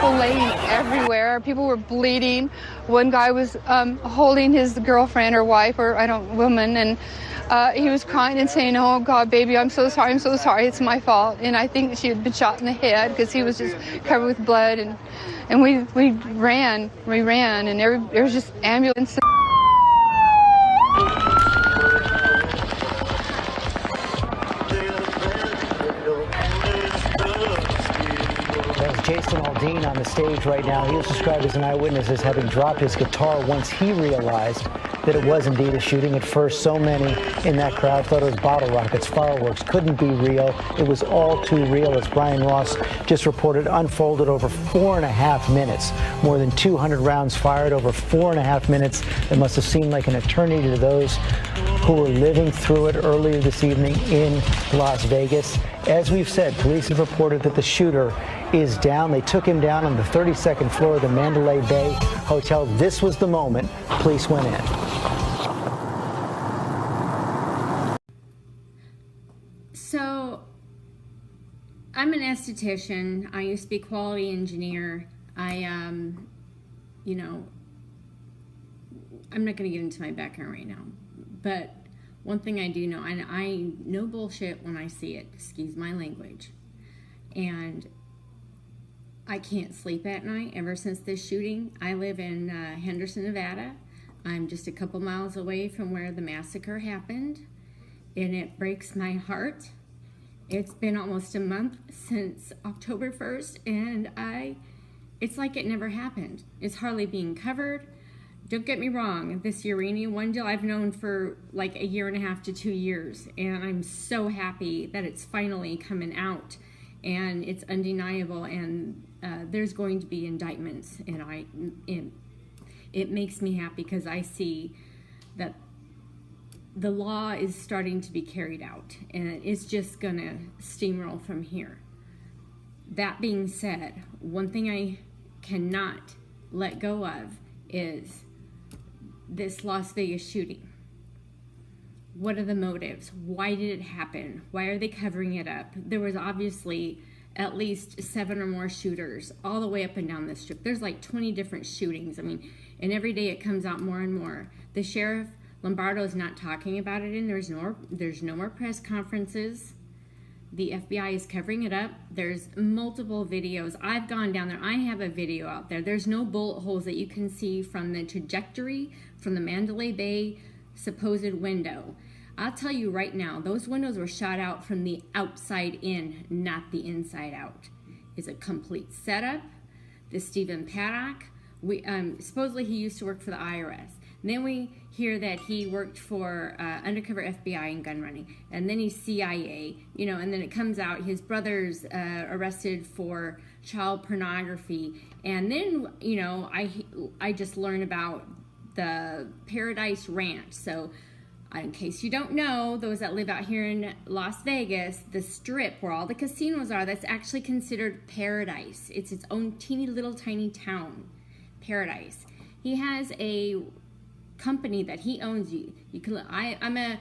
people laying everywhere. People were bleeding. One guy was holding his girlfriend or wife or woman, and he was crying and saying, "Oh God, baby, I'm so sorry. I'm so sorry. It's my fault." And I think she had been shot in the head because he was just covered with blood. And we ran, and there was just ambulance. Jason Aldean on the stage right now. He was described as an eyewitness as having dropped his guitar once he realized that it was indeed a shooting. At first, so many in that crowd thought it was bottle rockets, fireworks, couldn't be real. It was all too real, as Brian Ross just reported, unfolded over 4.5 minutes. More than 200 rounds fired over 4.5 minutes. It must have seemed like an eternity to those who were living through it earlier this evening in Las Vegas. As we've said, police have reported that the shooter is down. They took him down on the 32nd floor of the Mandalay Bay Hotel. This was the moment police went in. So, I'm an esthetician. I used to be a quality engineer. I'm not going to get into my background right now, but one thing I do know, and I know bullshit when I see it, excuse my language, and I can't sleep at night ever since this shooting. I live in Henderson, Nevada. I'm just a couple miles away from where the massacre happened, and it breaks my heart. It's been almost a month since October 1st, and it's like it never happened. It's hardly being covered. Don't get me wrong, this uranium one deal I've known for like 1.5 to 2 years, and I'm so happy that it's finally coming out, and it's undeniable, and there's going to be indictments, and it makes me happy because I see that the law is starting to be carried out, and it's just gonna steamroll from here. That being said, one thing I cannot let go of is this Las Vegas shooting. What are the motives? Why did it happen? Why are they covering it up? There was obviously at least 7 or more shooters all the way up and down the strip. There's like 20 different shootings. I mean, and every day it comes out more and more. The sheriff Lombardo is not talking about it, and there's no more press conferences. The FBI is covering it up. There's multiple videos. I've gone down there. I have a video out there. There's no bullet holes that you can see from the trajectory from the Mandalay Bay supposed window. I'll tell you right now, those windows were shot out from the outside in, not the inside out. It's a complete setup. This Stephen Paddock, supposedly he used to work for the IRS. And then we hear that he worked for undercover FBI and gun running, and then he's CIA, and then it comes out his brother's arrested for child pornography, and then I just learned about the Paradise Ranch. So in case you don't know, those that live out here in Las Vegas, the strip where all the casinos are, that's actually considered paradise. It's its own teeny little tiny town, Paradise. He has a company that he owns. I'm a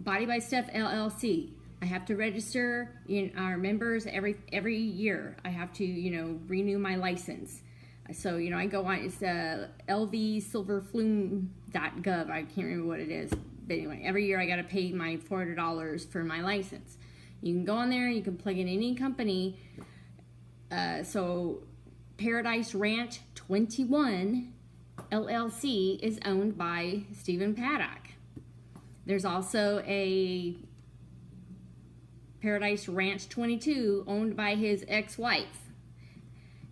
Body by Stuff LLC. I have to register our members every year. I have to renew my license. So I go on, it's lvsilverflume.gov. I can't remember what it is, but anyway, every year I got to pay my $400 for my license. You can go on there, you can plug in any company. So Paradise Ranch 21 LLC is owned by Stephen Paddock. There's also a Paradise Ranch 22 owned by his ex-wife.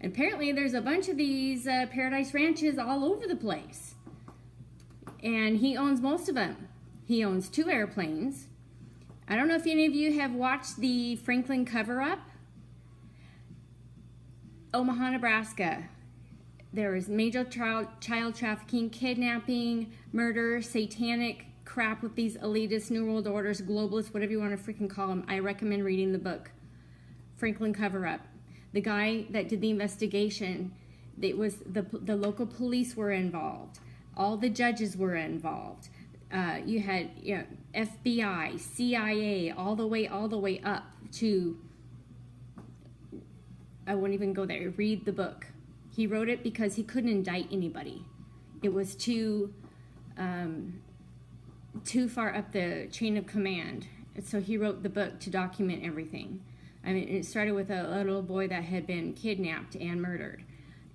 And apparently there's a bunch of these Paradise Ranches all over the place. And he owns most of them. He owns 2 airplanes. I don't know if any of you have watched the Franklin cover-up. Omaha, Nebraska. There is major child trafficking, kidnapping, murder, satanic crap with these elitist, New World Orders, globalists, whatever you want to freaking call them. I recommend reading the book, Franklin Cover-Up. The guy that did the investigation, it was the local police were involved. All the judges were involved. You had FBI, CIA, all the way up to, I won't even go there. Read the book. He wrote it because he couldn't indict anybody. It was too far up the chain of command. So he wrote the book to document everything. I mean, it started with a little boy that had been kidnapped and murdered,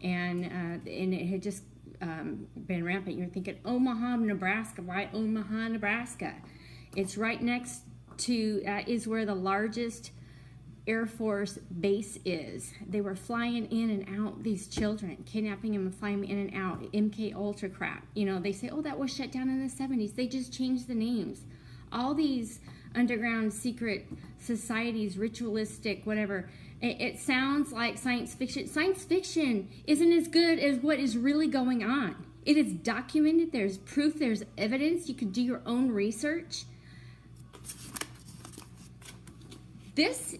and it had just been rampant. You're thinking, Omaha, Nebraska. Why Omaha, Nebraska? It's right next to, is where the largest Air Force base is. They were flying in and out, these children, kidnapping them and flying them in and out. MK Ultra crap. You know, they say, oh, that was shut down in the 70s. They just changed the names. All these underground secret societies, ritualistic, whatever. It sounds like science fiction. Science fiction isn't as good as what is really going on. It is documented. There's proof. There's evidence. You can do your own research. This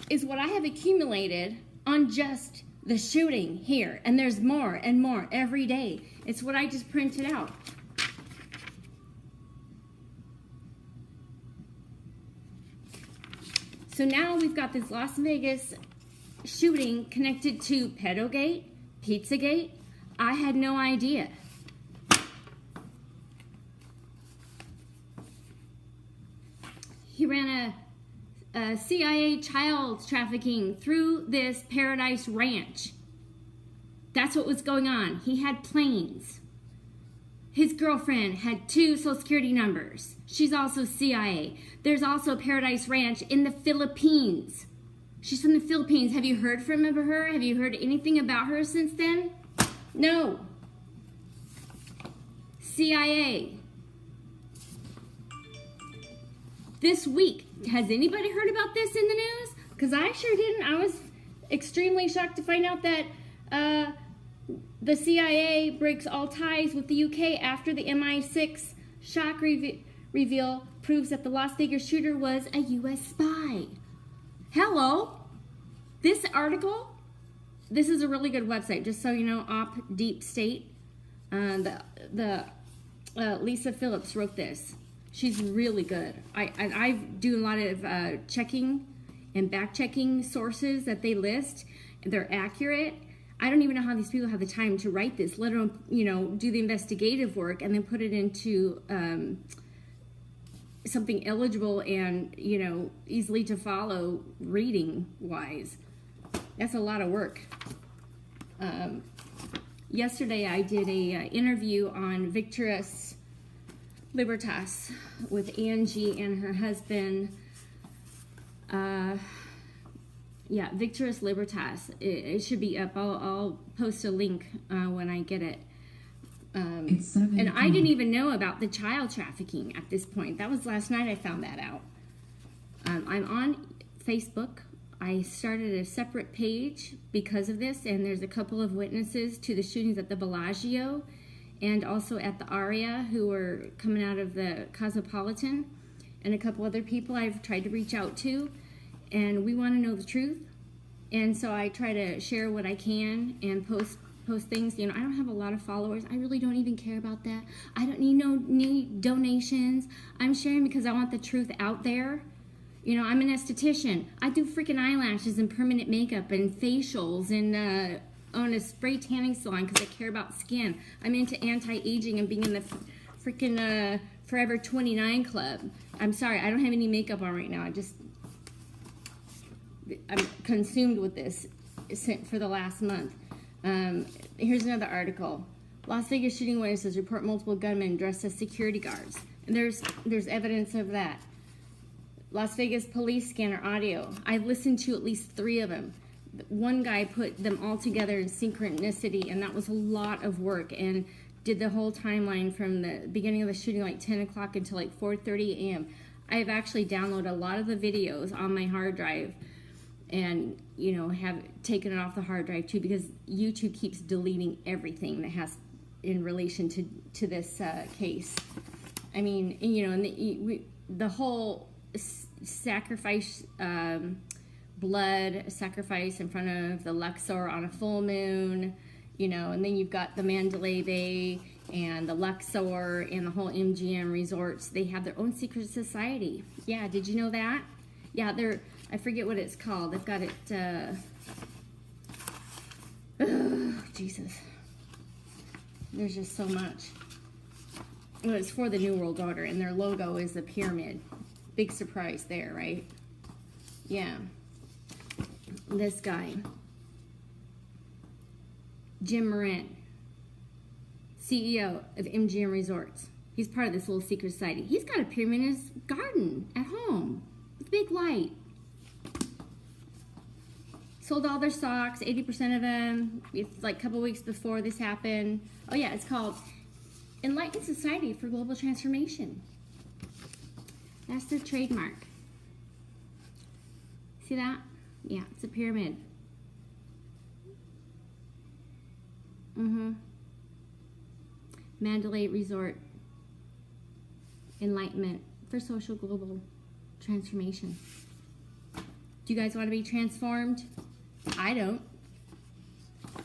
is what I have accumulated on just the shooting here. And there's more and more every day. It's what I just printed out. So now we've got this Las Vegas shooting connected to Pedogate, Pizzagate. I had no idea. He ran a CIA child trafficking through this Paradise Ranch. That's what was going on. He had planes. His girlfriend had 2 Social Security numbers. She's also CIA. There's also Paradise Ranch in the Philippines. She's from the Philippines. Have you heard from her? Have you heard anything about her since then? No. CIA. This week, has anybody heard about this in the news? Because I sure didn't. I was extremely shocked to find out that the CIA breaks all ties with the UK after the MI6 shock reveal proves that the Las Vegas shooter was a US spy. Hello? This article, this is a really good website, just so you know, Op Deep State. Lisa Phillips wrote this. She's really good. I do a lot of checking and back-checking sources that they list. They're accurate. I don't even know how these people have the time to write this, let alone, you know, do the investigative work and then put it into something eligible and, you know, easily to follow reading-wise. That's a lot of work. Yesterday I did a interview on Victorious Libertas with Angie and her husband. Yeah, Victorious Libertas. It should be up. I'll post a link when I get it. And I didn't even know about the child trafficking at this point. That was last night I found that out. I'm on Facebook. I started a separate page because of this, and there's a couple of witnesses to the shootings at the Bellagio and also at the Aria who were coming out of the Cosmopolitan, and a couple other people I've tried to reach out to, and we want to know the truth. And so I try to share what I can and post things. You know, I don't have a lot of followers. I really don't even care about that. I don't need donations. I'm sharing because I want the truth out there. You know, I'm an esthetician. I do freaking eyelashes and permanent makeup and facials and own a spray tanning salon because I care about skin. I'm into anti-aging and being in the freaking Forever 29 club. I'm sorry, I don't have any makeup on right now. I'm consumed with this for the last month. Here's another article. Las Vegas shooting witnesses report multiple gunmen dressed as security guards. And there's evidence of that. Las Vegas police scanner audio. I've listened to at least 3 of them. One guy put them all together in synchronicity, and that was a lot of work, and did the whole timeline from the beginning of the shooting, like 10 o'clock until like 4:30 a.m. I've actually downloaded a lot of the videos on my hard drive and, you know, have taken it off the hard drive too, because YouTube keeps deleting everything that has in relation to this case. I mean, you know, and the whole sacrifice, blood sacrifice in front of the Luxor on a full moon, you know, and then you've got the Mandalay Bay and the Luxor and the whole MGM resorts. They have their own secret society. Yeah, did you know that? Yeah, I forget what it's called. They've got it, Jesus. There's just so much. Well, it's for the New World Order, and their logo is the pyramid. Big surprise there, right? Yeah. This guy, Jim Moran, CEO of MGM Resorts. He's part of this little secret society. He's got a pyramid in his garden at home with a big light. Sold all their stocks, 80% of them. It's like a couple weeks before this happened. Oh yeah, it's called Enlightened Society for Global Transformation. That's their trademark. See that? Yeah, it's a pyramid. Mandalay Resort. Enlightenment for social global transformation. Do you guys want to be transformed? I don't.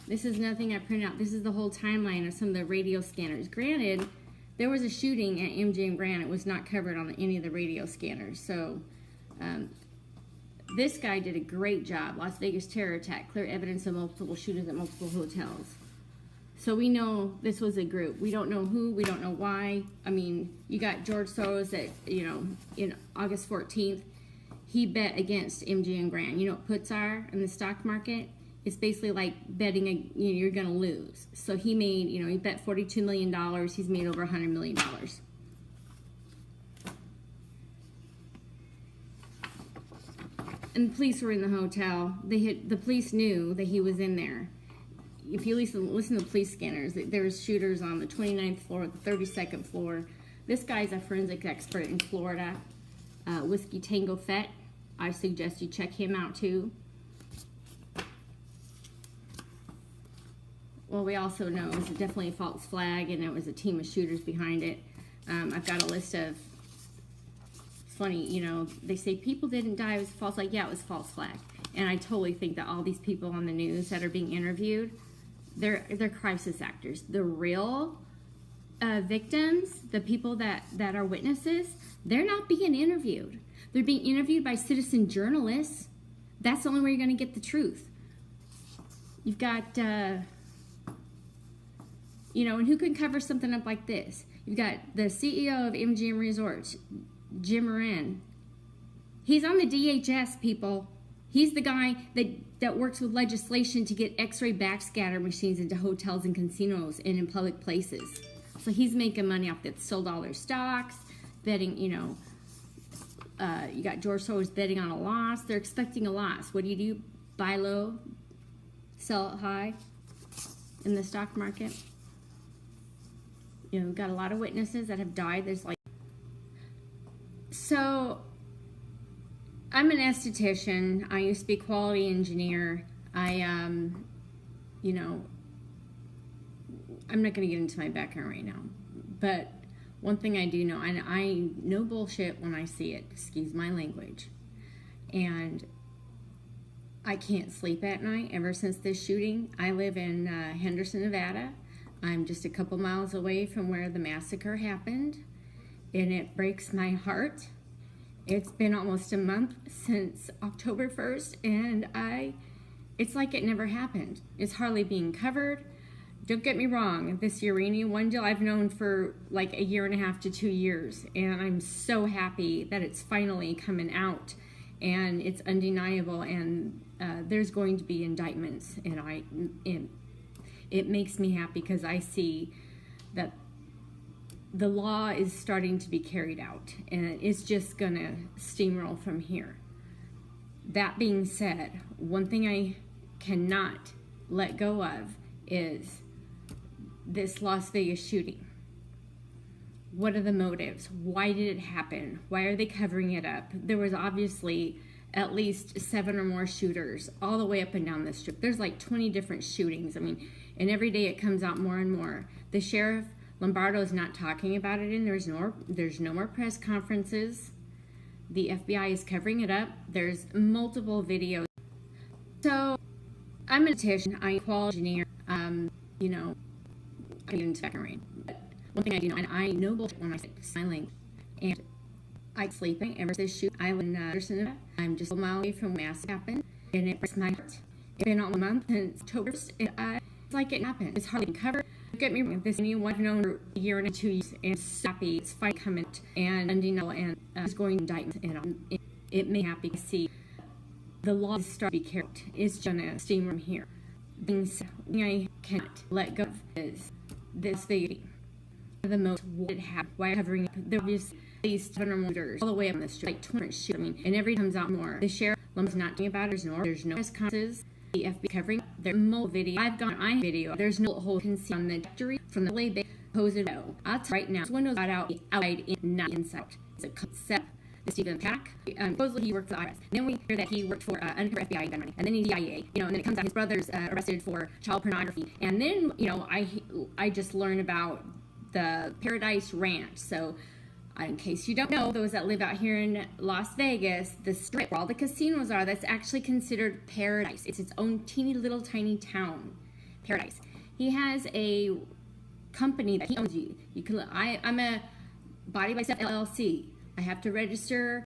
This is nothing I printed out. This is the whole timeline of some of the radio scanners. Granted, there was a shooting at MGM Grand. It was not covered on any of the radio scanners. So, this guy did a great job. Las Vegas terror attack. Clear evidence of multiple shootings at multiple hotels. So we know this was a group. We don't know who. We don't know why. I mean, you got George Soros that, in August 14th, he bet against MGM Grand. You know what puts are in the stock market? It's basically like betting you're going to lose. So he made, he bet $42 million. He's made over $100 million. And the police were in the hotel. The police knew that he was in there. If you listen to the police scanners, there's shooters on the 29th floor, the 32nd floor. This guy's a forensic expert in Florida. Whiskey Tango Fett. I suggest you check him out too. Well, we also know it was definitely a false flag, and it was a team of shooters behind it. I've got a list of, it's funny, they say people didn't die, it was false flag. Yeah, it was false flag. And I totally think that all these people on the news that are being interviewed, they're crisis actors. The real victims, the people that are witnesses, they're not being interviewed. They're being interviewed by citizen journalists. That's the only way you're going to get the truth. You've got, and who can cover something up like this? You've got the CEO of MGM Resorts, Jim Moran. He's on the DHS, people. He's the guy that works with legislation to get X-ray backscatter machines into hotels and casinos and in public places. So he's making money off that. Sold all their stocks, betting, you got George Soros betting on a loss. They're expecting a loss. What do? Buy low, sell it high in the stock market. We've got a lot of witnesses that have died. So I'm an esthetician. I used to be a quality engineer. I'm not going to get into my background right now, but one thing I do know, and I know bullshit when I see it, excuse my language, and I can't sleep at night ever since this shooting. I live in Henderson, Nevada. I'm just a couple miles away from where the massacre happened, and it breaks my heart. It's been almost a month since October 1st, and it's like it never happened. It's hardly being covered. Don't get me wrong, this uranium one deal I've known for like a year and a half to 2 years, and I'm so happy that it's finally coming out, and it's undeniable, and there's going to be indictments, and it makes me happy because I see that the law is starting to be carried out, and it's just gonna steamroll from here. That being said, one thing I cannot let go of is this Las Vegas shooting. What are the motives? Why did it happen? Why are they covering it up? There was obviously at least 7 or more shooters all the way up and down the strip. There's like 20 different shootings. I mean, and every day it comes out more and more. The sheriff Lombardo is not talking about it, and there's no more press conferences. The FBI is covering it up. There's multiple videos. So I'm a esthetician. I'm a quality engineer. I get into background. But one thing I do know, and I know bullshit when I say smiling, and I'm sleeping ever since this shoot. I live in Anderson, Nevada. I'm just a mile away from where the massacre happened, and it breaks my heart. It's been almost a month since October, and it's like it happened. It's hardly covered. Look at me, this anyone I've known for a year and 2 years, and so happy. It's fight coming, and you know, and it's going to indictment, and it may happy to see the law start to be carried. It's just a steam room here. Things I can't let go of is this baby. The most would have why covering there was at least 700 murders all the way up on the street, like 200 shooters. I mean, and every time comes out more. The sheriff is not talking about it. There's no responses. The FBI covering their mobile video. I've got my video. There's no whole can see on the trajectory from the way they posed it out. I'll tell you right now, this windows got out outside in, not inside. It's a concept. The Stephen Pack, supposedly he worked for the IRS. Then we hear that he worked for undercover FBI gun money, and then he's CIA. You know, and then it comes out his brother's arrested for child pornography, and then you know I just learned about the Paradise Ranch. So, in case you don't know, those that live out here in Las Vegas, the strip where all the casinos are, that's actually considered paradise. It's its own teeny little tiny town, Paradise. He has a company that he owns. You can. I'm a Body by Step LLC. I have to register